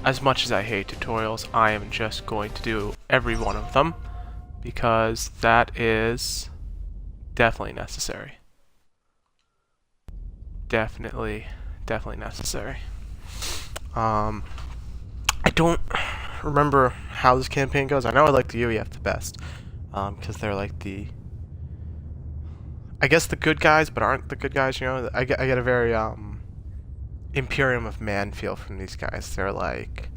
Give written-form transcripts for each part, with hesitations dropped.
as much as I hate tutorials, I am just going to do every one of them because that is definitely necessary. Definitely necessary. I don't remember how this campaign goes. I know I like the UEF the best because they're like I guess the good guys, but aren't the good guys. You know, I get a very Imperium of Man feel from these guys. They're like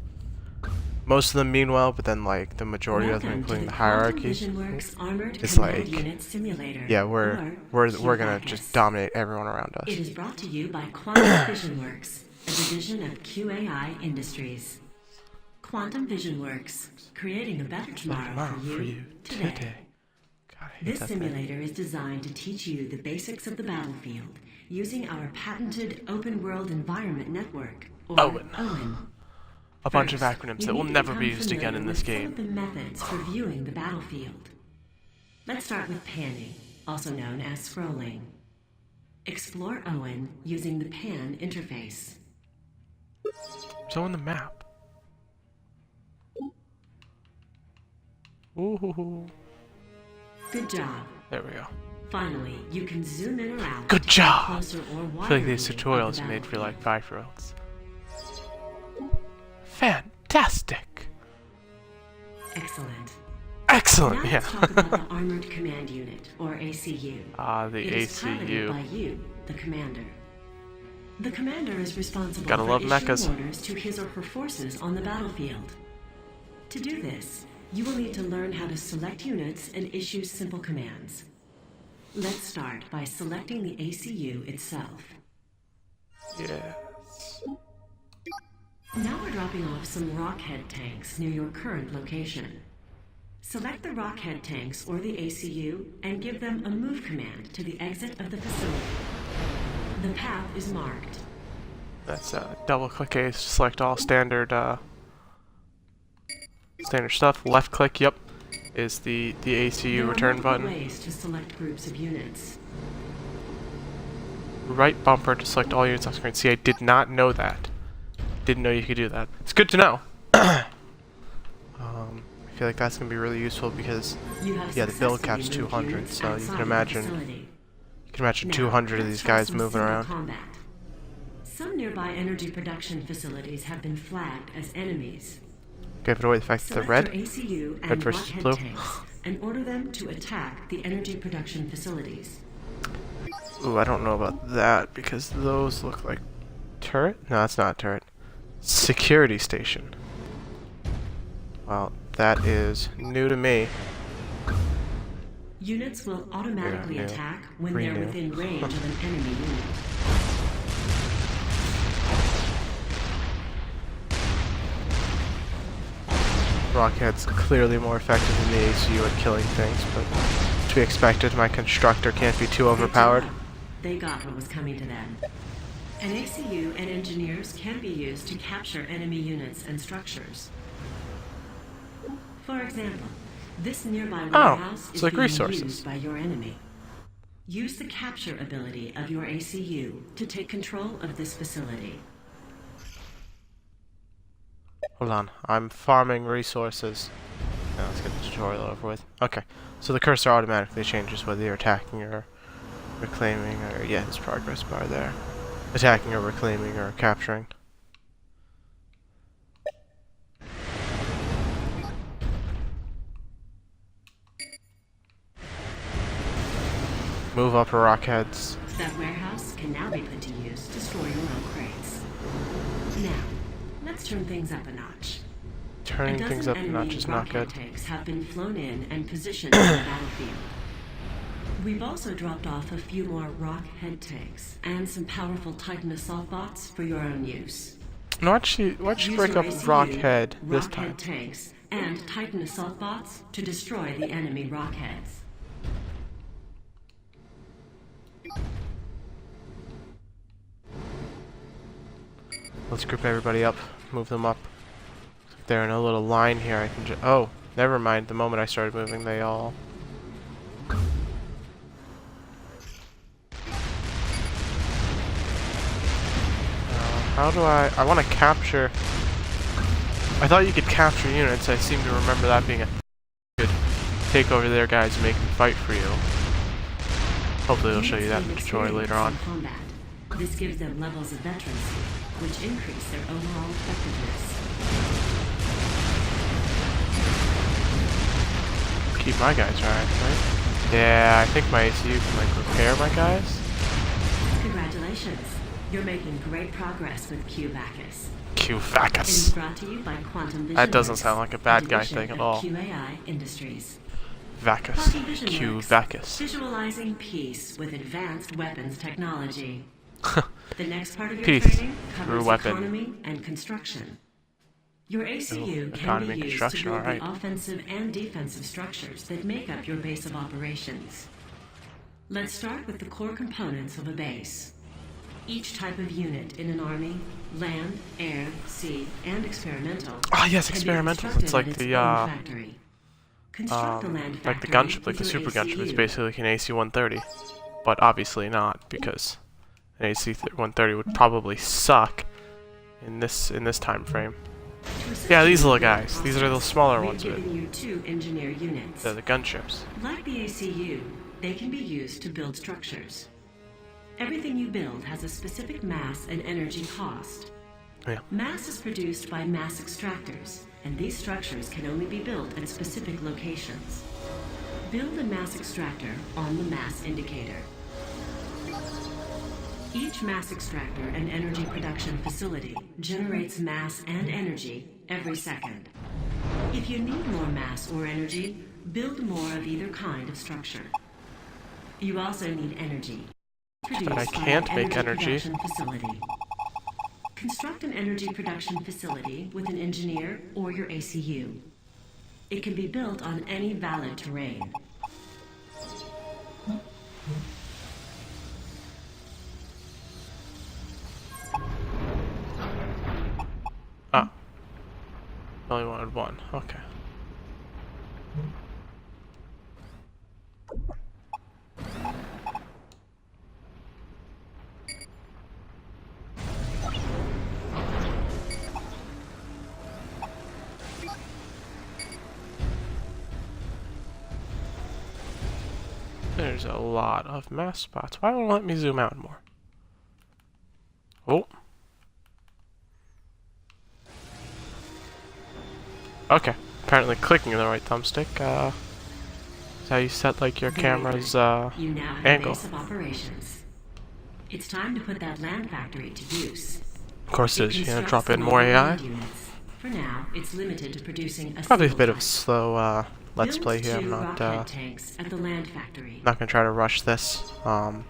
most of them mean well, but then like the majority of them, including the hierarchy, is like, yeah, we're gonna just dominate everyone around us. It is brought to you by Quantum Vision Works, a division of QAI Industries. Quantum Vision Works, creating a better tomorrow for you today. God, I hate This that simulator is designed to teach you the basics of the battlefield using our patented Open World Environment Network, or OWEN. A bunch of acronyms that will never be used again in this game. Some of the methods for viewing the battlefield. Let's start with panning, also known as scrolling. Explore OWEN using the pan interface. So on the map. Ooh. Good job. There we go. Finally, you can zoom in or out. Good job! I Closer or wider feel like these tutorials are made for like 5-year-olds. Fantastic! Excellent. Excellent, Now yeah. let's talk about the Armored Command Unit, or ACU. The It is piloted ACU. by you, the commander. The commander is responsible Gotta for love issuing mechas. orders to his or her forces on the battlefield. To do this, you will need to learn how to select units and issue simple commands. Let's start by selecting the ACU itself. Yes. Now we're dropping off some Rockhead tanks near your current location. Select the Rockhead tanks or the ACU and give them a move command to the exit of the facility. The path is marked. That's double click A to select all standard standard stuff. Left click, yep, is the ACU return There are button. ways to select groups of units. Right bumper to select all units on screen. See, I did not know that. Didn't know you could do that. It's good to know. I feel like that's gonna be really useful because yeah, the build cap's 200, so you can imagine 200 of these guys moving around. Combat. Some nearby energy production facilities have been flagged as enemies. Give it away the fact that they're red. Select your ACU and Red versus Rockhead blue. tanks and order them to attack the energy production facilities. Ooh, I don't know about that because those look like turret. No, that's not a turret. Security station. Well, that is new to me. Units will automatically Yeah, attack when Pretty they're new. within range of an enemy unit. Rockhead's clearly more effective than the ACU at killing things, but to be expected. My constructor can't be too overpowered. They got what was coming to them. An ACU and engineers can be used to capture enemy units and structures. For example, this nearby warehouse it's is like being resources. used by your enemy. Use the capture ability of your ACU to take control of this facility. Hold on, I'm farming resources. Now let's get the tutorial over with. Okay, so the cursor automatically changes whether you're attacking or reclaiming, or yeah, this progress bar there. Attacking or reclaiming or capturing. Move up to Rockheads. That warehouse can now be put to use to store your own crates. Now, let's turn things up a notch. Turning things up a enemy notch is not Rockhead good. tanks have been flown in and positioned on the battlefield. We've also dropped off a few more Rockhead tanks and some powerful Titan assault bots for your own use. No, why'd you Use break your up ACU, Rockhead this Rockhead time? tanks and Titan assault bots to destroy the enemy Rockheads. Let's group everybody up, move them up. They're in a little line here. I can oh, never mind. The moment I started moving, they all. How do I want to capture I thought you could capture units. I seem to remember that being a good take over their guys and make them fight for you. Hopefully they'll show you that in the tutorial later on. Combat. This gives them levels of veterancy, which increase their overall effectiveness. Keep my guys right? Yeah, I think my ACU can like repair my guys. Congratulations. You're making great progress with Q-Vacus. Q-Vacus. It is brought to you by Quantum Vision. That doesn't sound like a bad guy division thing at of all. QAI Industries. Vacus. Quantum Vision Q-Vacus. Visualizing peace with advanced weapons technology. The next part of your Peace training through covers weapon. economy and construction. Your ACU can economy be and used to construction, build alright. the offensive and defensive structures that make up your base of operations. Let's start with the core components of a base. Each type of unit in an army, land, air, sea, and experimental. Ah, yes, can be experimentals. constructed It's like at its the own factory. Construct the land like the factory gunship, like with the your super gunship. It's ACU. basically like an AC-130, but obviously not, because an AC-130 would probably suck in this time frame. Yeah, these little guys. These are the smaller We've ones. given you 2 engineer units. They're the gunships. Like the ACU, they can be used to build structures. Everything you build has a specific mass and energy cost. Yeah. Mass is produced by mass extractors, and these structures can only be built at specific locations. Build a mass extractor on the mass indicator. Each mass extractor and energy production facility generates mass and energy every second. If you need more mass or energy, build more of either kind of structure. You also need energy. But I can't make energy. Facility. Construct an energy production facility with an engineer or your ACU. It can be built on any valid terrain. Ah. Only wanted one. Okay. There's a lot of mass spots. Why won't it let me zoom out more? Oh. Okay. Apparently clicking the right thumbstick, is how you set like your camera's You now have angle. a base of operations. It's time to put that land factory to use. Of course it is. You're gonna Construct drop in some more AI. land units. For now, it's limited to producing a Probably a single bit of a type. slow let's Build play here. 2 I'm not rocket tanks at the land factory. not gonna try to rush this. To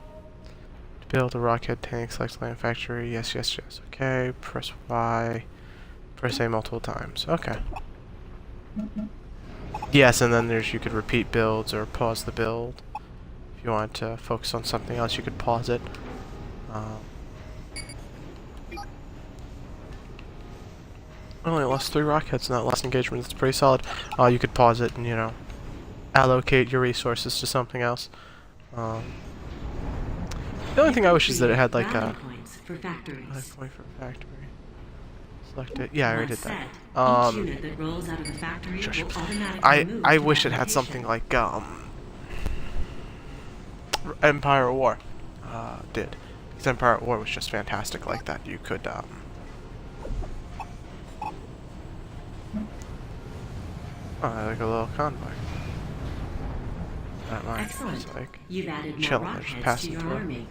build a rocket tank, select land factory. Yes, yes, yes. Okay. Press Y. Press A multiple times. Okay. Yes, and then there's you could repeat builds or pause the build. If you want to focus on something else, you could pause it. I only lost 3 rockets in that last engagement. That's pretty solid. You could pause it and, you know, allocate your resources to something else. The only thing I wish is that it had like Rally a points for factories. point for factory. Select it. Yeah, I already did Once that. set, each unit that rolls out of the factory will automatically move I to wish that it had location. something like Empire at War did. Because Empire at War was just fantastic like that. You could like a little convoy. Not mine. Excellent. It's like You've added more chilling, they're just rockheads to passing your through. army.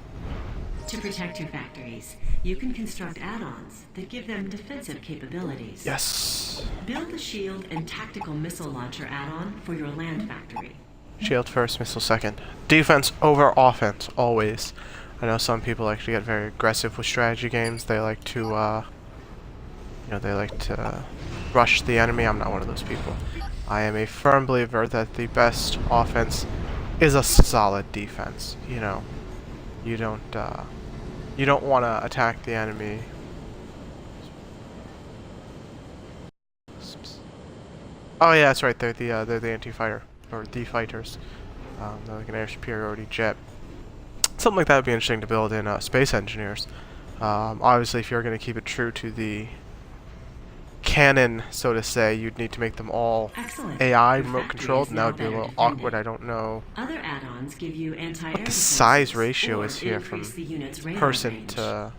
To protect your factories, you can construct add-ons that give them defensive capabilities. Yes. Build a shield and tactical missile launcher add-on for your land factory. Shield first, missile second. Defense over offense, always. I know some people like to get very aggressive with strategy games. They like to, you know, they like to rush the enemy. I'm not one of those people. I am a firm believer that the best offense is a solid defense. You know, you don't want to attack the enemy. Oh yeah, that's right. They're the anti-fighter or the fighters. They're like an air superiority jet. Something like that would be interesting to build in Space Engineers. Obviously, if you're going to keep it true to the cannon, so to say, you'd need to make them all Excellent. AI Your remote factory controlled, is and that now would be a better little defended. awkward. I don't know Other add-ons give you anti-air what the defenses, size ratio or is here from increase the unit's radar person range. to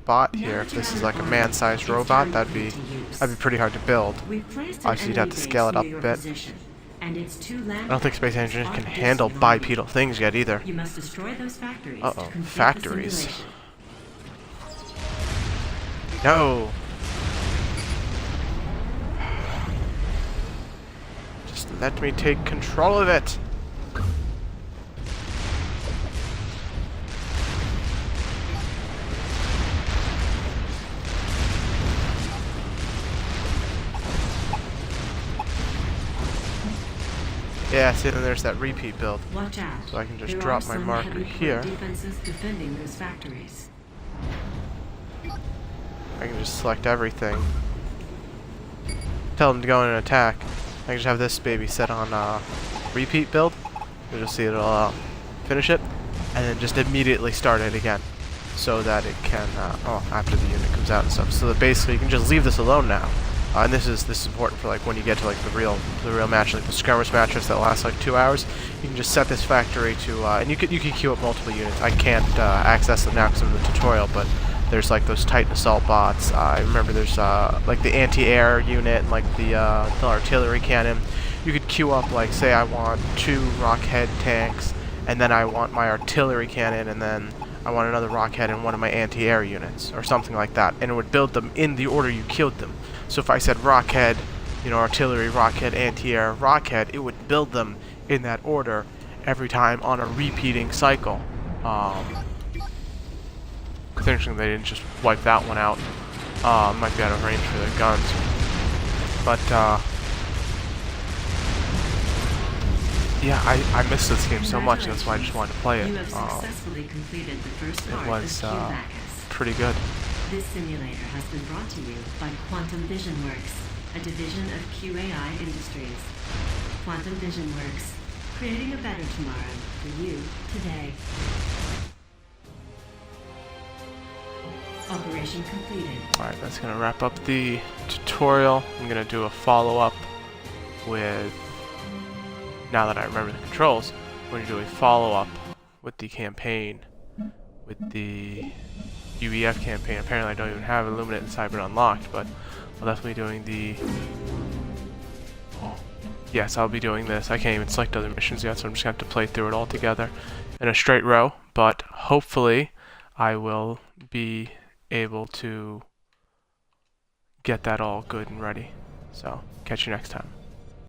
bot Now here. that If you're this at is an like a army, man-sized it's robot, time to that'd put be it to use. pretty hard to build. We've placed an Obviously, you'd have enemy to base scale it near up a your bit. position, and its 2 land I don't think Space factories Engineers are can producing handle an army. bipedal things yet either. You must destroy those factories to Uh-oh, complete factories. the simulation. No! Just let me take control of it! Yeah, see, then there's that repeat build. Watch out. So I can just There drop are my some marker heavy here. defenses defending those factories. I can just select everything. Tell them to go in and attack. I can just have this baby set on repeat build. You'll just see it'll finish it, and then just immediately start it again, so that it can after the unit comes out and stuff. So that basically you can just leave this alone now. And this is important for like when you get to like the real match, like the skirmish matches that last like 2 hours. You can just set this factory to and you can queue up multiple units. I can't access them now because of the tutorial, but there's like those Titan assault bots. I remember there's like the anti-air unit and like the artillery cannon. You could queue up like, say I want 2 Rockhead tanks, and then I want my artillery cannon, and then I want another Rockhead and one of my anti-air units, or something like that, and it would build them in the order you queued them. So if I said Rockhead, you know, artillery, Rockhead, anti-air, Rockhead, it would build them in that order every time on a repeating cycle. It's interesting they didn't just wipe that one out. Might be out of range for their guns. But, yeah, I missed this game so much, that's why I just wanted to play it. You have successfully completed the first It part was of Q-Bacchus. pretty good. This simulator has been brought to you by Quantum Vision Works, a division of QAI Industries. Quantum Vision Works, creating a better tomorrow for you today. Operation completed. Alright, that's going to wrap up the tutorial. I'm going to do a follow-up with, now that I remember the controls, I'm going to do a follow-up with the campaign, with the UEF campaign. Apparently I don't even have Illuminate and Cyber unlocked, but I'll definitely be doing the... Yes, I'll be doing this. I can't even select other missions yet, so I'm just going to have to play through it all together in a straight row, but hopefully I will be able to get that all good and ready. So, catch you next time.